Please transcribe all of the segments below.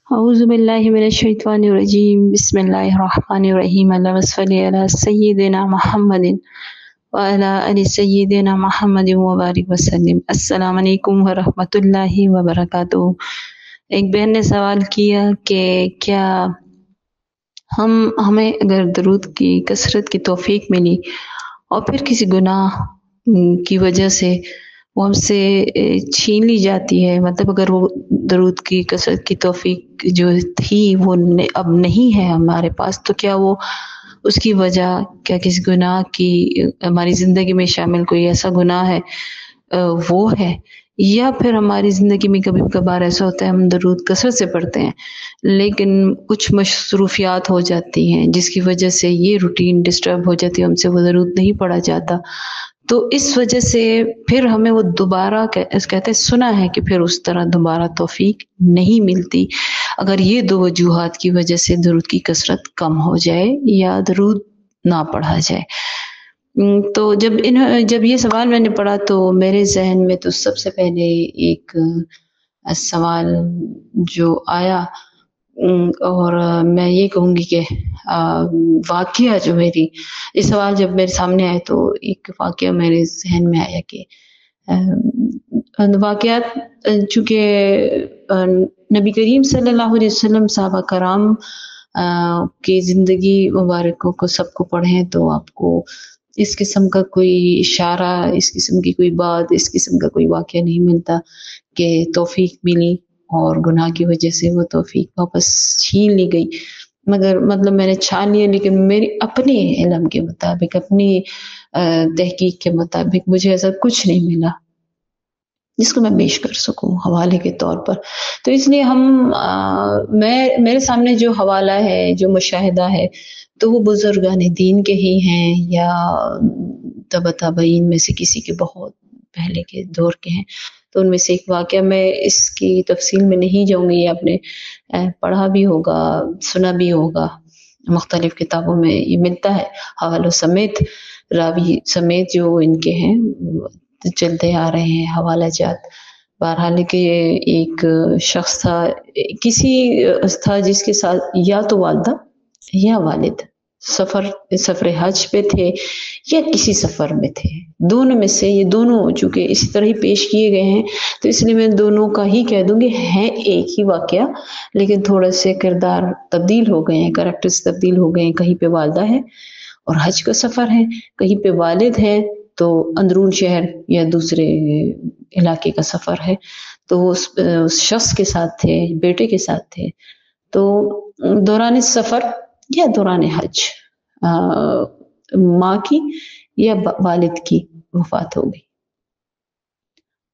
أعوذ بالله من الشيطان الرجيم بسم الله الرحمن الرحيم اللهم صل على سيدنا محمد وعلى آل سيدنا محمد وبارك وسلم السلام علیکم ورحمۃ اللہ وبرکاتہ۔ ایک بہن نے سوال کیا کہ کیا ہمیں اگر درود کی کثرت کی توفیق ملی اور پھر کسی گناہ کی وجہ سے وہ ہم سے چھین لی جاتی ہے، مطلب اگر وہ درود کی کثرت کی توفیق جو تھی وہ اب نہیں ہے ہمارے پاس، تو کیا وہ اس کی وجہ کیا کسی گناہ کی ہماری زندگی میں شامل کوئی ایسا گناہ ہے وہ ہے، یا پھر ہماری زندگی میں کبھی کبھار ایسا ہوتا ہے ہم درود کثرت سے پڑھتے ہیں لیکن کچھ مصروفیات ہو جاتی ہیں جس کی وجہ سے یہ روٹین ڈسٹرب ہو جاتی ہے، ہم سے وہ درود نہیں پڑھا جاتا، تو اس وجہ سے پھر ہمیں وہ دوبارہ کہتے ہیں سنا ہے کہ پھر اس طرح دوبارہ توفیق نہیں ملتی اگر یہ دو وجوہات کی وجہ سے درود کی کثرت کم ہو جائے یا درود نہ پڑھا جائے۔ تو جب یہ سوال میں نے پڑھا تو میرے ذہن میں تو سب سے پہلے ایک سوال جو آیا اور میں یہ کہوں گی کہ واقعہ جو میری یہ سوال جب میرے سامنے آئے تو ایک واقعہ میرے ذہن میں آیا کہ واقعات چونکہ نبی کریم صلی اللہ علیہ وسلم صحابہ کرام کی زندگی مبارکوں کو سب کو پڑھیں تو آپ کو اس قسم کا کوئی اشارہ، اس قسم کی کوئی بات، اس قسم کا کوئی واقعہ نہیں ملتا کہ توفیق ملی اور گناہ کی وجہ سے وہ توفیق واپس چھین لی گئی، مگر مطلب میں نے چھان لیا، لیکن میری اپنے علم کے مطابق، اپنی تحقیق کے مطابق مجھے ایسا کچھ نہیں ملا جس کو میں پیش کر سکوں حوالے کے طور پر۔ تو اس لیے میرے سامنے جو حوالہ ہے، جو مشاہدہ ہے، تو وہ بزرگان دین کے ہی ہیں یا تبع تابعین میں سے کسی کے بہت پہلے کے دور کے ہیں، تو ان میں سے ایک واقعہ، میں اس کی تفصیل میں نہیں جاؤں گی، آپ نے پڑھا بھی ہوگا، سنا بھی ہوگا، مختلف کتابوں میں یہ ملتا ہے حوالوں سمیت، راوی سمیت جو ان کے ہیں چلتے آ رہے ہیں حوالہ جات۔ بہرحال کہ ایک شخص تھا جس کے ساتھ یا تو والدہ یا والد سفر حج پہ تھے یا کسی سفر میں تھے، دونوں میں سے، یہ دونوں چونکہ اسی طرح ہی پیش کیے گئے ہیں تو اس لیے میں دونوں کا ہی کہہ دوں گی، ہے ایک ہی واقعہ لیکن تھوڑے سے کردار تبدیل ہو گئے ہیں، کریکٹرز تبدیل ہو گئے ہیں، کہیں پہ والدہ ہے اور حج کا سفر ہے، کہیں پہ والد ہے تو اندرون شہر یا دوسرے علاقے کا سفر ہے، تو وہ اس شخص کے ساتھ تھے، بیٹے کے ساتھ تھے، تو دوران سفر یا دوران حج ماں کی یا والد کی وفات ہو گئی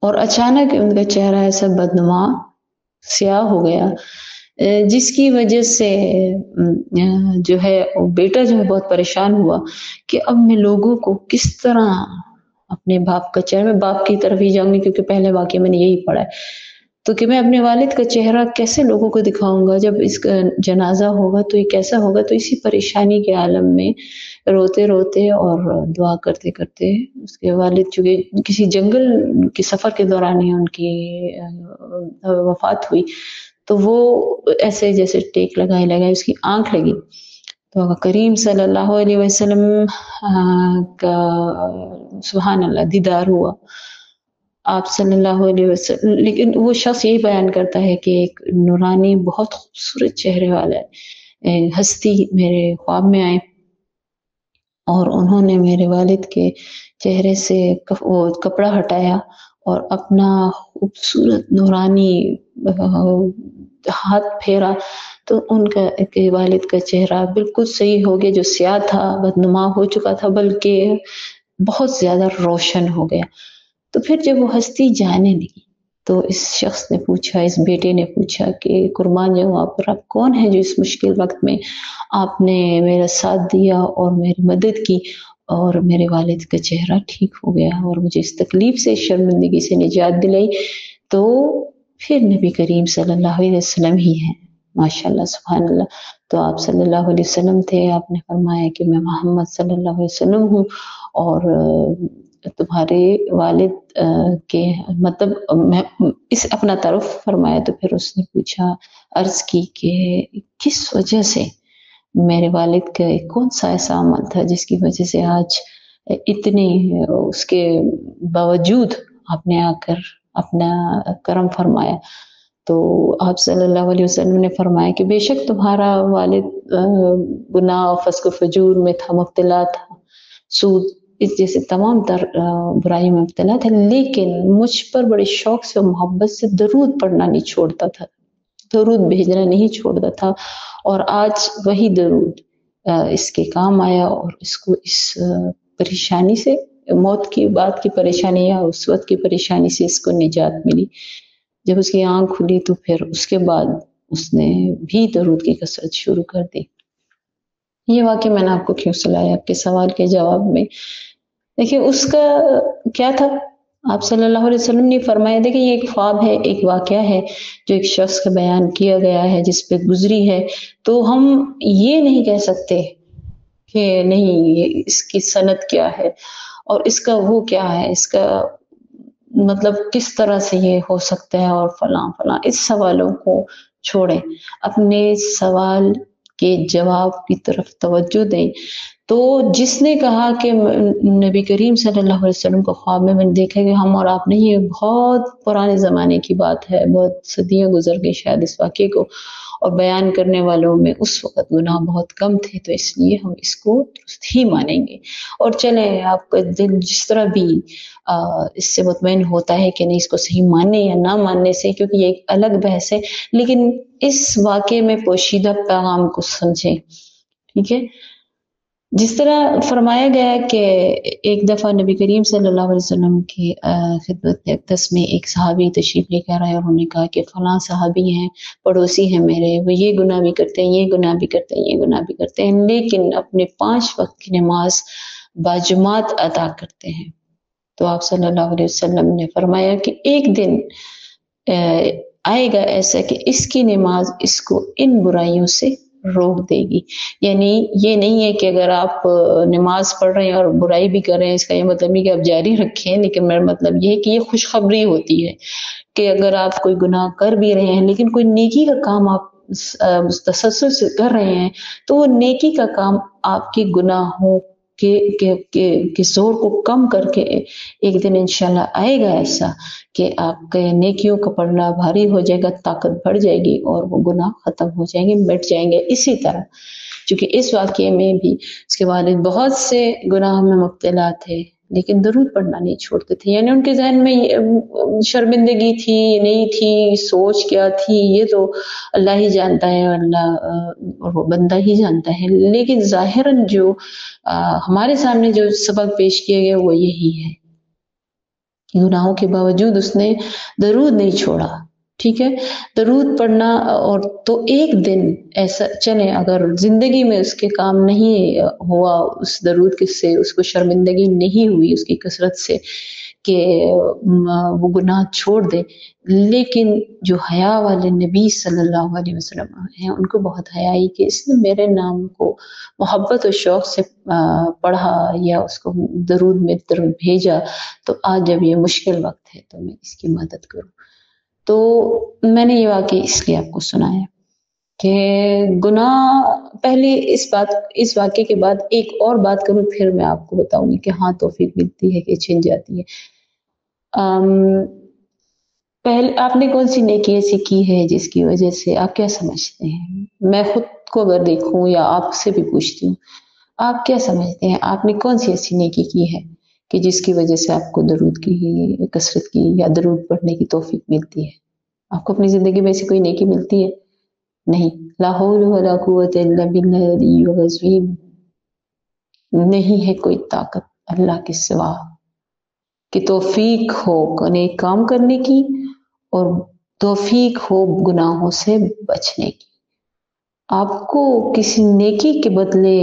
اور اچانک ان کا چہرہ ایسا بدنما سیاہ ہو گیا جس کی وجہ سے جو ہے بیٹا جو ہے بہت پریشان ہوا کہ اب میں لوگوں کو کس طرح اپنے باپ کا چہرہ، میں باپ کی طرف ہی جاؤں گی کیونکہ پہلے واقعے میں نے یہی پڑھا ہے، تو کہ میں اپنے والد کا چہرہ کیسے لوگوں کو دکھاؤں گا، جب اس کا جنازہ ہوگا تو یہ کیسا ہوگا، تو اسی پریشانی کے عالم میں روتے روتے اور دعا کرتے کرتے اس کے والد چونکہ کسی جنگل کے سفر کے دوران ہی ان کی وفات ہوئی، تو وہ ایسے جیسے ٹیک لگائے اس کی آنکھ لگی، تو کریم صلی اللہ علیہ وسلم کا سبحان اللہ دیدار ہوا، آپ صلی اللہ علیہ وسلم، لیکن وہ شخص یہی بیان کرتا ہے کہ ایک نورانی بہت خوبصورت چہرے والا ہستی میرے خواب میں آئے اور انہوں نے میرے والد کے چہرے سے وہ کپڑا ہٹایا اور اپنا خوبصورت نورانی ہاتھ پھیرا تو ان کا والد کا چہرہ بالکل صحیح ہو گیا، جو سیاہ تھا، بدنما ہو چکا تھا، بلکہ بہت زیادہ روشن ہو گیا۔ تو پھر جب وہ ہستی جانے لگی تو اس شخص نے پوچھا، اس بیٹے نے پوچھا کہ قربان جاؤں آپ کون ہیں جو اس مشکل وقت میں آپ نے میرا ساتھ دیا اور میری مدد کی اور میرے والد کا چہرہ ٹھیک ہو گیا اور مجھے اس تکلیف سے، شرمندگی سے نجات دلائی، تو پھر نبی کریم صلی اللہ علیہ وسلم ہی ہیں، ماشاءاللہ سبحان اللہ۔ تو آپ صلی اللہ علیہ وسلم تھے، آپ نے فرمایا کہ میں محمد صلی اللہ علیہ وسلم ہوں اور تمہارے والد کے مطلب میں اس اپنا تعارف فرمایا، تو پھر اس نے پوچھا عرض کی کہ کس وجہ سے میرے والد کا کون سا ایسا عمل تھا جس کی وجہ سے آج اتنے اس کے باوجود آپ نے آ کر اپنا کرم فرمایا. تو آپ صلی اللہ علیہ وسلم نے فرمایا کہ بے شک تمہارا والد گناہ فسق و فجور میں تھا، مبتلا تھا، سود اس جیسے تمام تر برائیوں میں مبتلا تھا، لیکن مجھ پر بڑے شوق سے اور محبت سے درود پڑھنا نہیں چھوڑتا تھا، درود بھیجنا نہیں چھوڑتا تھا. اور آج وہی درود اس کے کام آیا اور اس کو اس پریشانی سے، موت کی بات کی پریشانی یا اس وقت کی پریشانی سے اس کو نجات ملی. جب اس کی آنکھ کھلی تو پھر اس کے بعد اس نے بھی درود کی کثرت شروع کر دی. یہ واقعہ میں نے آپ کو کیوں سنایا؟ آپ کے سوال کے جواب میں. دیکھیے اس کا کیا تھا، آپ صلی اللہ علیہ وسلم نے فرمایا. دیکھیں یہ ایک خواب ہے، ایک واقعہ ہے جو ایک شخص کا بیان کیا گیا ہے، جس پہ گزری ہے. تو ہم یہ نہیں کہہ سکتے کہ نہیں یہ اس کی سند کیا ہے اور اس کا وہ کیا ہے، اس کا مطلب کس طرح سے یہ ہو سکتا ہے اور فلاں فلاں. اس سوالوں کو چھوڑیں، اپنے سوال کے جواب کی طرف توجہ دیں. تو جس نے کہا کہ نبی کریم صلی اللہ علیہ وسلم کو خواب میں نے دیکھا کہ ہم اور آپ نے، یہ بہت پرانے زمانے کی بات ہے، بہت صدیاں گزر گئی شاید اس واقعے کو، اور بیان کرنے والوں میں اس وقت گناہ بہت کم تھے، تو اس لیے ہم اس کو درست ہی مانیں گے. اور چلیں آپ کا دل جس طرح بھی اس سے مطمئن ہوتا ہے کہ نہیں اس کو صحیح ماننے یا نہ ماننے سے، کیونکہ یہ ایک الگ بحث ہے، لیکن اس واقعے میں پوشیدہ پیغام کو سمجھیں. ٹھیک ہے، جس طرح فرمایا گیا کہ ایک دفعہ نبی کریم صلی اللہ علیہ وسلم کی خدمت اقدس میں ایک صحابی تشریف لے کر آئے اور انہوں نے کہا کہ فلاں صحابی ہیں، پڑوسی ہیں میرے، وہ یہ گناہ بھی کرتے ہیں، یہ گناہ بھی کرتے ہیں، یہ گناہ بھی کرتے ہیں، لیکن اپنے 5 وقت کی نماز باجماعت ادا کرتے ہیں. تو آپ صلی اللہ علیہ وسلم نے فرمایا کہ ایک دن آئے گا ایسا کہ اس کی نماز اس کو ان برائیوں سے روک دے گی. یعنی یہ نہیں ہے کہ اگر آپ نماز پڑھ رہے ہیں اور برائی بھی کر رہے ہیں، اس کا یہ مطلب نہیں کہ آپ جاری رکھیں، لیکن میرا مطلب یہ ہے کہ یہ خوشخبری ہوتی ہے کہ اگر آپ کوئی گناہ کر بھی رہے ہیں لیکن کوئی نیکی کا کام آپ تسلسل سے کر رہے ہیں، تو وہ نیکی کا کام آپ کے گناہوں کے زور کو کم کر کے ایک دن انشاءاللہ آئے گا ایسا کہ آپ کے نیکیوں کا پڑھنا بھاری ہو جائے گا، طاقت بڑھ جائے گی اور وہ گناہ ختم ہو جائیں گے، مٹ جائیں گے. اسی طرح چونکہ اس واقعے میں بھی اس کے والد بہت سے گناہ میں مبتلا تھے لیکن درود پڑھنا نہیں چھوڑتے تھے. یعنی ان کے ذہن میں شرمندگی تھی نہیں تھی، سوچ کیا تھی یہ تو اللہ ہی جانتا ہے، اللہ اور وہ بندہ ہی جانتا ہے. لیکن ظاہراً جو ہمارے سامنے جو سبق پیش کیے گئے وہ یہی ہے کہ گناہوں کے باوجود اس نے درود نہیں چھوڑا. ٹھیک ہے، درود پڑھنا. اور تو ایک دن ایسا چلیں اگر زندگی میں اس کے کام نہیں ہوا، اس درود کے سے اس کو شرمندگی نہیں ہوئی اس کی کثرت سے کہ وہ گناہ چھوڑ دے، لیکن جو حیا والے نبی صلی اللہ علیہ وسلم ہیں ان کو بہت حیا آئی کہ اس نے میرے نام کو محبت و شوق سے پڑھا یا اس کو درود میں درود بھیجا، تو آج جب یہ مشکل وقت ہے تو میں اس کی مدد کروں. تو میں نے یہ واقعہ اس لیے آپ کو سنایا کہ گناہ پہلے اس واقعے کے بعد ایک اور بات کروں، پھر میں آپ کو بتاؤں گی کہ ہاں توفیق ملتی ہے کہ چھن جاتی ہے. پہلے آپ نے کون سی نیکی ایسی کی ہے جس کی وجہ سے آپ کیا سمجھتے ہیں؟ میں خود کو اگر دیکھوں یا آپ سے بھی پوچھتی ہوں، آپ کیا سمجھتے ہیں آپ نے کون سی ایسی نیکی کی ہے کہ جس کی وجہ سے آپ کو درود کی کثرت کی یا درود پڑھنے کی توفیق ملتی ہے؟ آپ کو اپنی زندگی میں ایسی کوئی نیکی ملتی ہے؟ نہیں. لا حول ولا قوت الا باللہ العلی العظیم. نہیں ہے کوئی طاقت اللہ کے سوا کہ توفیق ہو نیک کام کرنے کی اور توفیق ہو گناہوں سے بچنے کی. آپ کو کسی نیکی کے بدلے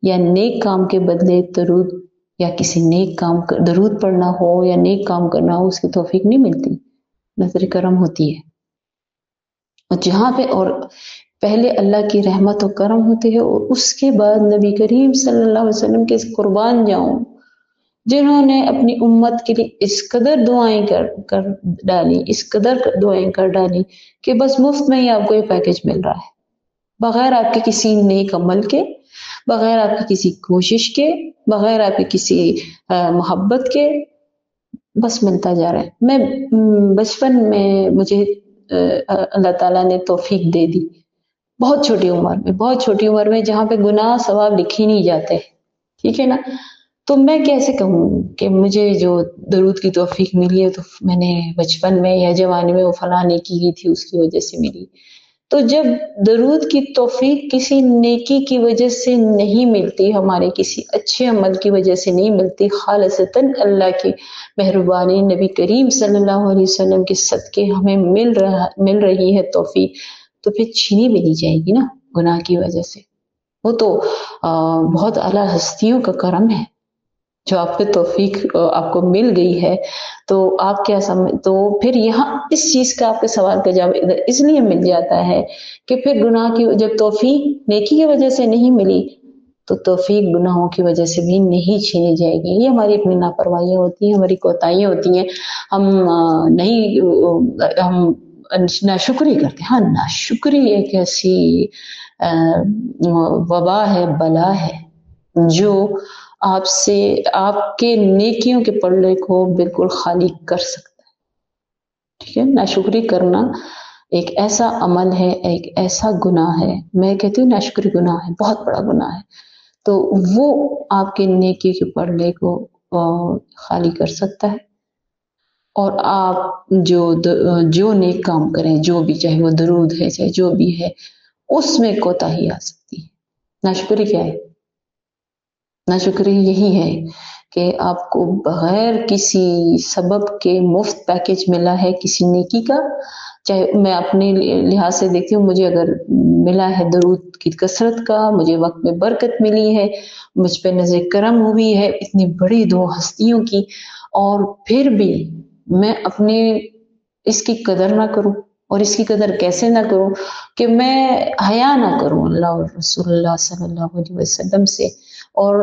یا نیک کام کے بدلے درود یا کسی نیک کام درود پڑھنا ہو یا نیک کام کرنا ہو، اس کی توفیق نہیں ملتی، نظر کرم ہوتی ہے. اور جہاں پہ اور پہلے اللہ کی رحمت و کرم ہوتی ہے اور اس کے بعد نبی کریم صلی اللہ علیہ وسلم کے قربان جاؤں جنہوں نے اپنی امت کے لیے اس قدر دعائیں کر ڈالی، اس قدر دعائیں کر ڈالی کہ بس مفت میں ہی آپ کو یہ پیکج مل رہا ہے، بغیر آپ کے کسی نیک عمل کے، بغیر آپ کی کسی کوشش کے، بغیر آپ کی کسی محبت کے، بس ملتا جا رہا ہے۔ میں بچپن میں مجھے اللہ تعالیٰ نے توفیق دے دی، بہت چھوٹی عمر میں، بہت چھوٹی عمر میں، جہاں پہ گناہ ثواب لکھے نہیں جاتے، ٹھیک ہے نا؟ تو میں کیسے کہوں کہ مجھے جو درود کی توفیق ملی ہے تو میں نے بچپن میں یا جوانی میں وہ فلاں نیکی کی تھی اس کی وجہ سے ملی۔ تو جب درود کی توفیق کسی نیکی کی وجہ سے نہیں ملتی، ہمارے کسی اچھے عمل کی وجہ سے نہیں ملتی، خالصتاً اللہ کی مہربانی، نبی کریم صلی اللہ علیہ وسلم کے صدقے ہمیں مل رہی ہے توفیق، تو پھر چھینی بھی نہیں جائے گی نا گناہ کی وجہ سے۔ وہ تو بہت اعلیٰ ہستیوں کا کرم ہے جو آپ پہ توفیق آپ کو مل گئی ہے۔ تو آپ کیا تو پھر یہاں اس چیز کا آپ کے سوال کا جواب اس لیے مل جاتا ہے کہ پھر گناہ کی جب توفیق نیکی کی وجہ سے نہیں ملی تو توفیق گناہوں کی وجہ سے بھی نہیں چھینی جائے گی۔ یہ ہماری اپنی لاپرواہیاں ہوتی ہیں، ہماری کوتاہیاں ہوتی ہیں، ہم ناشکری کرتے ہیں۔ ہاں، ناشکری ایک ایسی وبا ہے، بلا ہے جو آپ کے نیکیوں کے پلڑے کو بالکل خالی کر سکتا ہے، ٹھیک ہے؟ ناشکری کرنا ایک ایسا عمل ہے، ایک ایسا گناہ ہے، میں کہتی ہوں ناشکری گناہ ہے، بہت بڑا گناہ ہے، تو وہ آپ کے نیکی کے پلڑے کو خالی کر سکتا ہے، اور آپ جو نیک کام کریں، جو بھی، چاہے وہ درود ہے، چاہے جو بھی ہے، اس میں کوتاہی آ سکتی ہے۔ ناشکری کیا ہے؟ ناشکری یہی ہے کہ آپ کو بغیر کسی سبب کے مفت پیکج ملا ہے کسی نیکی کا، چاہے میں اپنے لحاظ سے دیکھتی ہوں، مجھے اگر ملا ہے درود کی کثرت کا، مجھے وقت میں برکت ملی ہے، مجھ پہ نظر کرم ہوئی ہے اتنی بڑی دو ہستیوں کی، اور پھر بھی میں اپنے اس کی قدر نہ کروں، اور اس کی قدر کیسے نہ کروں کہ میں حیا نہ کروں اللہ اور رسول اللہ صلی اللہ علیہ وسلم سے۔ اور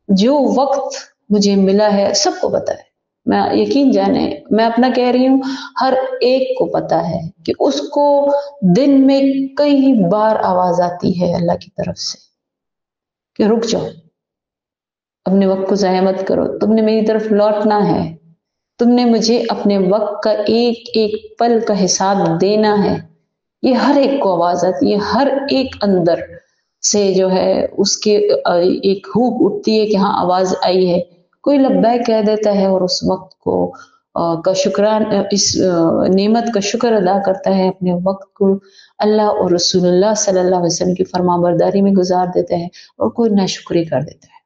جو وقت مجھے ملا ہے سب کو پتا ہے، میں یقین جانے، میں اپنا کہہ رہی ہوں، ہر ایک کو پتا ہے کہ اس کو دن میں کئی بار آواز آتی ہے اللہ کی طرف سے کہ رک جاؤ، اپنے وقت کو ضائع مت کرو، تم نے میری طرف لوٹنا ہے، تم نے مجھے اپنے وقت کا ایک ایک پل کا حساب دینا ہے۔ یہ ہر ایک کو آواز آتی ہے، ہر ایک اندر سے جو ہے اس کے ایک ہوک اٹھتی ہے کہ ہاں آواز آئی ہے، کوئی لبیک کہہ دیتا ہے اور اس وقت کو کا شکران، اس نعمت کا شکر ادا کرتا ہے، اپنے وقت کو اللہ اور رسول اللہ صلی اللہ علیہ وسلم کی فرما برداری میں گزار دیتا ہے، اور کوئی ناشکری کر دیتا ہے،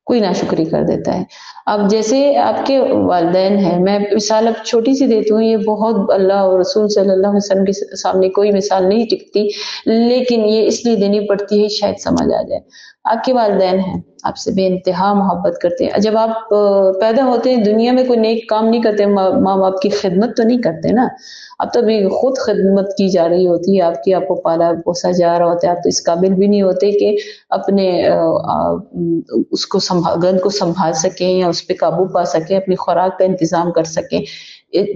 کوئی ناشکری کر دیتا ہے۔ اب جیسے آپ کے والدین ہیں، میں مثال اب چھوٹی سی دیتی ہوں، یہ بہت اللہ اور رسول صلی اللہ علیہ وسلم کے سامنے کوئی مثال نہیں ٹکتی، لیکن یہ اس لیے دینی پڑتی ہے شاید سمجھ آ جائے۔ آپ کے والدین ہیں، آپ سے بے انتہا محبت کرتے ہیں، جب آپ پیدا ہوتے ہیں دنیا میں کوئی نیک کام نہیں کرتے، ماں باپ کی خدمت تو نہیں کرتے نا، اب تو بھی خود خدمت کی جا رہی ہوتی ہے آپ کی، آپ کو پالا پوسا جا رہا ہوتا ہے، آپ تو اس قابل بھی نہیں ہوتے کہ اپنے اس کو گن کو سنبھال سکیں یا اس پہ قابو پا سکیں، اپنی خوراک کا انتظام کر سکیں،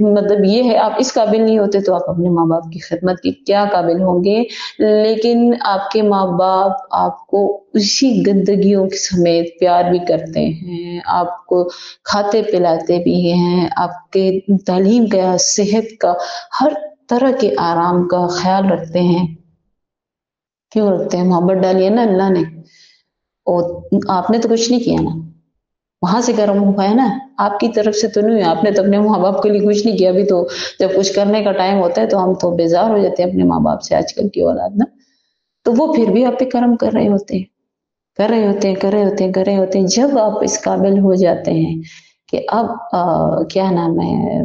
مطلب یہ ہے آپ اس قابل نہیں ہوتے تو آپ اپنے ماں باپ کی خدمت کی کیا قابل ہوں گے۔ لیکن آپ کے ماں باپ آپ کو اسی گندگیوں کے سمیت پیار بھی کرتے ہیں، آپ کو کھاتے پلاتے بھی ہیں، آپ کے تعلیم کا، صحت کا، ہر طرح کے آرام کا خیال رکھتے ہیں۔ کیوں رکھتے ہیں؟ محبت ڈالی ہے نا اللہ نے، اور آپ نے تو کچھ نہیں کیا نا، وہاں سے کرم ہوا ہے نا، آپ کی طرف سے تو نہیں، آپ نے تو اپنے ماں باپ کے لیے کچھ نہیں کیا۔ ابھی تو جب کچھ کرنے کا ٹائم ہوتا ہے تو ہم تو بیزار ہو جاتے ہیں اپنے ماں باپ سے، آج کل کی اولاد نا، تو وہ پھر بھی آپ پہ کرم کر رہے ہوتے ہیں، کر رہے ہوتے ہیں، کر رہے ہوتے ہیں، کر رہے ہوتے ہیں۔ جب آپ اس قابل ہو جاتے ہیں کہ اب کیا نام ہے،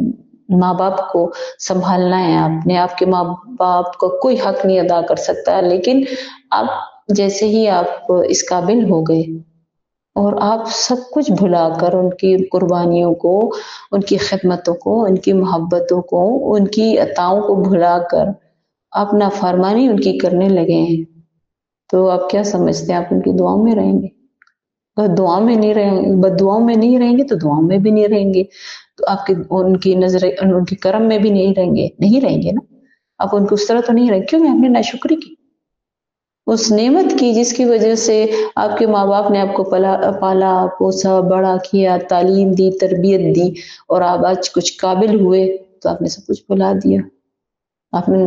ماں باپ کو سنبھالنا ہے، آپ کے ماں باپ کو کوئی حق نہیں ادا کر سکتا، لیکن آپ جیسے ہی آپ اس قابل ہو گئے اور آپ سب کچھ بھلا کر ان کی قربانیوں کو، ان کی خدمتوں کو، ان کی محبتوں کو، ان کی عطاؤں کو بھلا کر آپ نافرمانی ان کی کرنے لگے ہیں، تو آپ کیا سمجھتے ہیں آپ ان کی دعاؤں میں رہیں گے؟ اگر دعاؤں میں نہیں رہیں، بد دعاؤں میں نہیں رہیں گے تو دعاؤں میں بھی نہیں رہیں گے، تو آپ کے ان کی نظر ان کے کرم میں بھی نہیں رہیں گے نا. آپ ان کو اس طرح تو نہیں رہیں. کیوں؟ آپ نے ناشکری کی اس نعمت کی جس کی وجہ سے آپ کے ماں باپ نے آپ کو پالا پوسا بڑا کیا، تعلیم دی، تربیت دی، اور آپ آج کچھ قابل ہوئے تو آپ نے سب کچھ بھلا دیا. آپ نے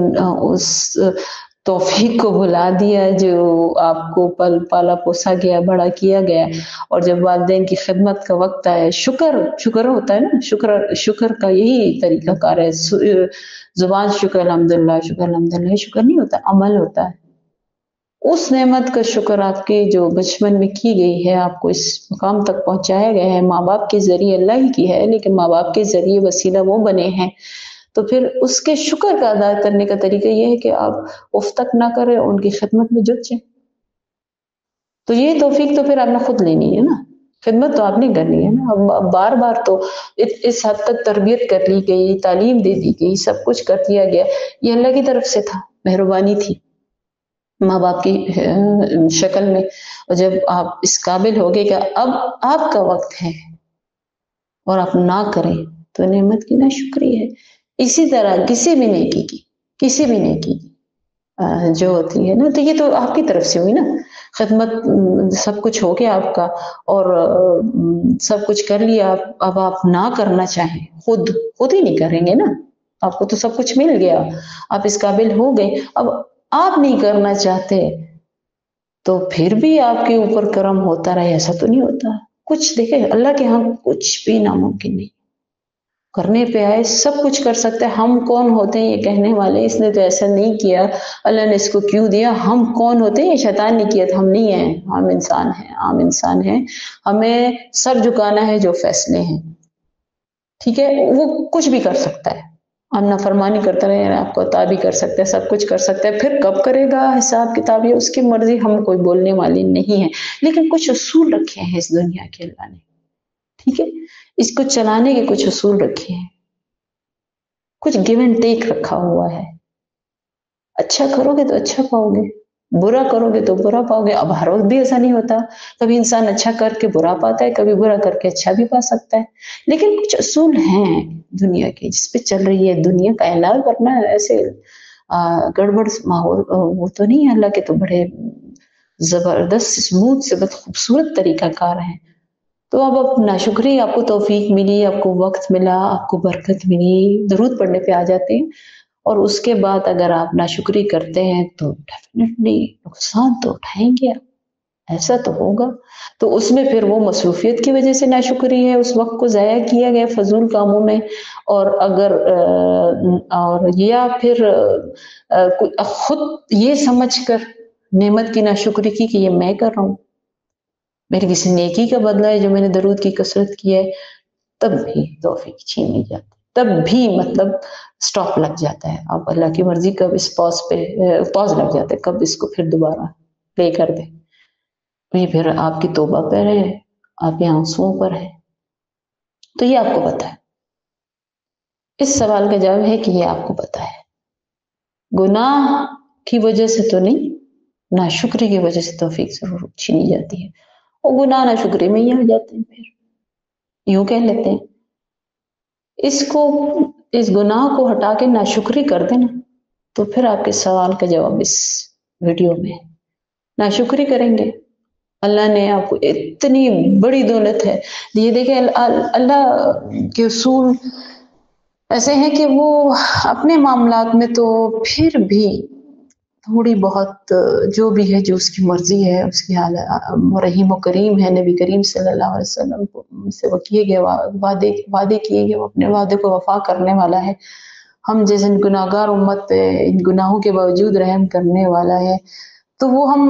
اس توفیق کو بھلا دیا جو آپ کو پالا پوسا گیا، بڑا کیا گیا. اور جب والدین کی خدمت کا وقت آئے، شکر ہوتا ہے نا، شکر کا یہی طریقہ کار ہے. زبان شکر الحمدللہ، شکر الحمدللہ، شکر نہیں ہوتا، عمل ہوتا ہے. اس نعمت کا شکر آپ کے جو بچپن میں کی گئی ہے، آپ کو اس مقام تک پہنچایا گیا ہے، ماں باپ کے ذریعے، اللہ ہی کی ہے لیکن ماں باپ کے ذریعے وسیلہ وہ بنے ہیں، تو پھر اس کے شکر کا ادا کرنے کا طریقہ یہ ہے کہ آپ اف تک نہ کریں، ان کی خدمت میں جٹ جائیں. تو یہ توفیق تو پھر آپ نے خود لینی ہے نا، خدمت تو آپ نے کرنی ہے نا. اب بار بار تو اس حد تک تربیت کر لی گئی، تعلیم دے دی گئی، سب کچھ کر دیا گیا، یہ اللہ کی طرف سے تھا، مہربانی تھی ماں باپ کی شکل میں. اور جب آپ اس قابل ہو گئے کہ اب آپ کا وقت ہے اور آپ نہ کریں تو نعمت کی ناشکری ہے. اسی طرح کسی بھی نیکی کی جو ہوتی ہے نا، تو یہ تو آپ کی طرف سے ہوئی نا خدمت، سب کچھ ہو گیا آپ کا، اور سب کچھ کر لیا. اب آپ نہ کرنا چاہیں، خود ہی نہیں کریں گے نا، آپ کو تو سب کچھ مل گیا، آپ اس قابل ہو گئے، اب آپ نہیں کرنا چاہتے تو پھر بھی آپ کے اوپر کرم ہوتا رہے، ایسا تو نہیں ہوتا. کچھ دیکھیں اللہ کے ہاں کچھ بھی ناممکن نہیں، کرنے پہ آئے سب کچھ کر سکتا ہے. ہم کون ہوتے ہیں یہ کہنے والے، اس نے تو ایسا نہیں کیا، اللہ نے اس کو کیوں دیا. ہم کون ہوتے ہیں؟ یہ شیطان نے کیا تھا، ہم نہیں ہیں، ہم انسان ہیں، عام انسان ہیں. ہمیں سر جھکانا ہے جو فیصلے ہیں، ٹھیک ہے. وہ کچھ بھی کر سکتا ہے، ہم نافرمانی کرتا رہے، آپ کو عطا بھی کر سکتا ہے، سب کچھ کر سکتا ہے. پھر کب کرے گا حساب کتاب، یہ اس کی مرضی، ہم کوئی بولنے والی نہیں ہے. لیکن کچھ اصول رکھے ہیں اس دنیا کے اللہ نے، ٹھیک ہے، اس کو چلانے کے کچھ اصول رکھے ہیں، کچھ گیو اینڈ ٹیک رکھا ہوا ہے. اچھا کرو گے تو اچھا پاؤ گے، برا کرو گے تو برا پاؤ گے. اب ہر وقت بھی ایسا نہیں ہوتا، کبھی انسان اچھا کر کے برا پاتا ہے، کبھی برا کر کے اچھا بھی پا سکتا ہے. لیکن کچھ اصول ہیں دنیا کے جس پہ چل رہی ہے دنیا کا اعلان کرنا، ایسے گڑبڑ ماحول وہ تو نہیں ہے. اللہ کے تو بڑے زبردست اسموتھ سے بہت خوبصورت طریقہ کار ہیں. تو اب ناشکری، آپ کو توفیق ملی، آپ کو وقت ملا، آپ کو برکت ملی، درود پڑھنے پہ آ جاتے ہیں، اور اس کے بعد اگر آپ ناشکری کرتے ہیں تو ڈیفینیٹلی نقصان تو اٹھائیں گے آپ، ایسا تو ہوگا. تو اس میں پھر وہ مصروفیت کی وجہ سے ناشکری ہے، اس وقت کو ضائع کیا گیا فضول کاموں میں. اور اگر اور یا پھر خود یہ سمجھ کر نعمت کی ناشکری کی کہ یہ میں کر رہا ہوں، میری کسی نیکی کا بدلہ ہے جو میں نے درود کی کثرت کی ہے، تب بھی توفیق چھین لی جاتی، تب بھی مطلب سٹاپ لگ جاتا ہے. اب اللہ کی مرضی کب اس پاز لگ جاتا ہے، کب اس کو پھر دوبارہ پلے کر دے. یہ پھر آپ کی توبہ پر ہے، آپ کے آنسوؤں پر ہے. تو یہ آپ کو پتا ہے. اس سوال کا جواب ہے کہ یہ آپ کو پتا ہے. گناہ کی وجہ سے تو نہیں، ناشکری کی وجہ سے توفیق ضرور چھینی جاتی ہے. اور گناہ ناشکری میں ہی آ جاتے ہیں، پھر یوں کہہ لیتے ہیں اس گناہ کو ہٹا کے ناشکری کر دینا. تو پھر آپ کے سوال کا جواب اس ویڈیو میں، ناشکری کریں گے. اللہ نے آپ کو اتنی بڑی دولت ہے. یہ دیکھیں اللہ کے اصول ایسے ہیں کہ وہ اپنے معاملات میں تو پھر بھی تھوڑی بہت جو بھی ہے، جو اس کی مرضی ہے، اس کی رحیم و کریم ہے. نبی کریم صلی اللہ علیہ وسلم سے وہ کیے گئے وعدے کیے گئے، وہ اپنے وعدے کو وفا کرنے والا ہے. ہم جیسے گناہگار امت پہ ان گناہوں کے باوجود رحم کرنے والا ہے. تو وہ ہم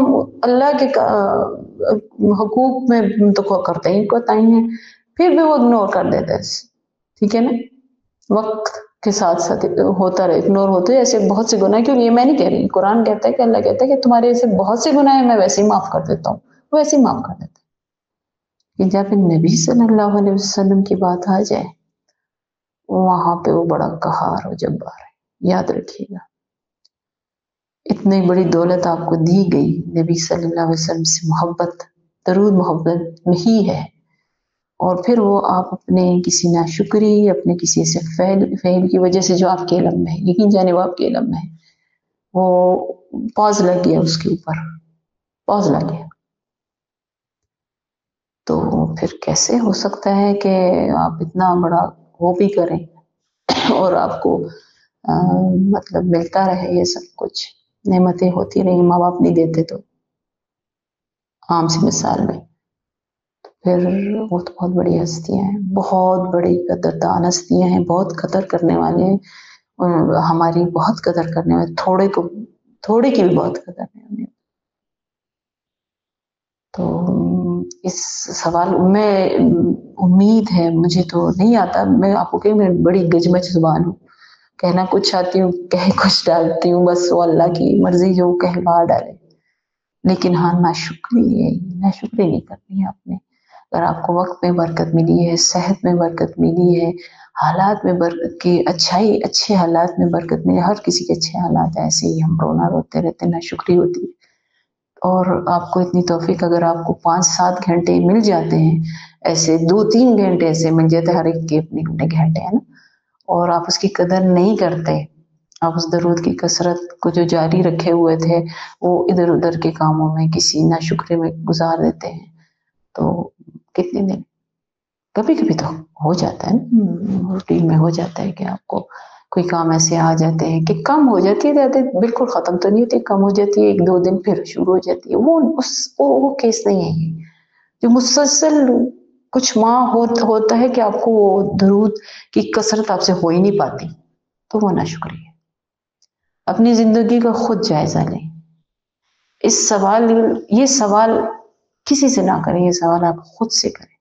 اللہ کے حقوق میں تو کرتے ہی ہیں، پھر بھی وہ اگنور کر دیتے ہیں. ٹھیک ہے نا، وقت کے ساتھ ساتھ ہوتا رہے، اگنور ہوتے ہیں ایسے بہت سے گناہ. کیوں؟ یہ میں نہیں کہہ رہی، قرآن کہتا ہے کہ اللہ کہتا ہے کہ تمہارے ایسے بہت سے گناہ ہیں، میں ویسے ہی معاف کر دیتا ہوں، ویسے ہی معاف کر دیتا ہوں. کہ جب نبی صلی اللہ علیہ وسلم کی بات آ جائے، وہاں پہ وہ بڑا قہار و جبار ہے. یاد رکھیے گا، اتنی بڑی دولت آپ کو دی گئی، نبی صلی اللہ علیہ وسلم سے محبت، درود محبت میں ہی ہے، اور پھر وہ آپ اپنے کسی ناشکری، اپنے کسی ایسے فعل کی وجہ سے جو آپ کے علم میں ہے، یقین جانے وہ آپ کے علم میں ہے، وہ پاز لگ گیا، اس کے اوپر پاز لگ گیا، تو پھر کیسے ہو سکتا ہے کہ آپ اتنا بڑا وہ بھی کریں اور آپ کو مطلب ملتا رہے یہ سب کچھ، نعمتیں ہوتی رہیں، ماں باپ نہیں دیتے تو عام سی مثال میں، پھر وہ تو بہت بڑی ہستیاں ہیں، بہت بڑی قدردان ہستیاں ہیں، بہت قدر کرنے والے ہیں، ہماری بہت قدر کرنے والے، تھوڑے کی بھی بہت قدر ہے۔ تو اس سوال میں امید ہے، مجھے تو نہیں آتا، میں آپ کو کہ میں بڑی گجمج زبان ہوں، کہنا کچھ چاہتی ہوں، کہہ کچھ ڈالتی ہوں، بس وہ اللہ کی مرضی جو کہوا ڈالے، لیکن ہاں ناشکری نہیں کرنی ہے آپ نے۔ اگر آپ کو وقت میں برکت ملی ہے، صحت میں برکت ملی ہے، حالات میں برکت کی اچھے حالات میں برکت ملی، ہر کسی کے اچھے حالات ایسے ہی ہم رونا روتے رہتے، ناشکری ہوتی ہے، اور آپ کو اتنی توفیق اگر آپ کو 5-7 گھنٹے مل جاتے ہیں، ایسے 2-3 گھنٹے ایسے مل جاتے ہیں، ہر ایک کے اپنے اپنے گھنٹے ہیں نا، اور آپ اس کی قدر نہیں کرتے، آپ اس درود کی کثرت کو جو جاری رکھے ہوئے تھے وہ ادھر ادھر کے کاموں میں کسی ناشکرے میں گزار دیتے ہیں، تو کتنے دن کبھی کبھی تو ہو جاتا ہے نا، روٹین میں ہو جاتا ہے کہ آپ کو کوئی کام ایسے آ جاتے ہیں کہ کم ہو جاتی ہے، بالکل ختم تو نہیں ہوتی، کم ہو جاتی ہے، 1-2 دن پھر شروع ہو جاتی ہے، وہ کیس نہیں ہے یہ، جو مسلسل کچھ ماہ ہوتا ہے کہ آپ کو وہ درود کی کثرت آپ سے ہو ہی نہیں پاتی، تو وہ ناشکری ہے۔ اپنی زندگی کا خود جائزہ لیں، یہ سوال کسی سے نہ کریں، یہ سوال آپ خود سے کریں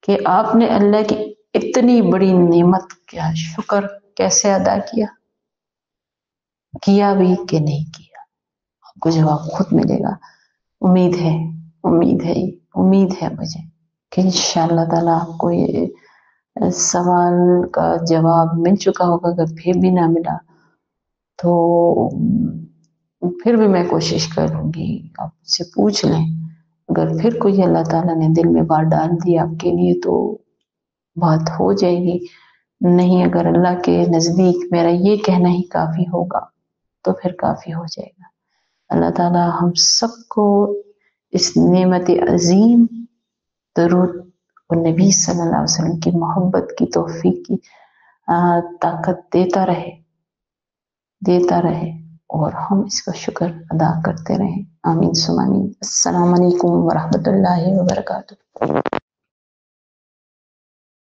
کہ آپ نے اللہ کی اتنی بڑی نعمت کا شکر کیسے ادا کیا بھی کہ نہیں کیا، آپ کو جواب خود ملے گا۔ امید ہے مجھے کہ انشاءاللہ تعالی آپ کو یہ سوال کا جواب مل چکا ہوگا، اگر پھر بھی نہ ملا تو پھر بھی میں کوشش کروں گی، آپ سے پوچھ لیں، اگر پھر کوئی اللہ تعالیٰ نے دل میں بات ڈال دی آپ کے لیے تو بات ہو جائے گی، نہیں اگر اللہ کے نزدیک میرا یہ کہنا ہی کافی ہوگا تو پھر کافی ہو جائے گا۔ اللہ تعالیٰ ہم سب کو اس نعمت عظیم درود نبی صلی اللہ علیہ وسلم کی محبت کی توفیق کی طاقت دیتا رہے اور ہم اس کا شکر ادا کرتے رہیں، آمین ثم آمین۔ السلام علیکم ورحمۃ اللہ وبرکاتہ۔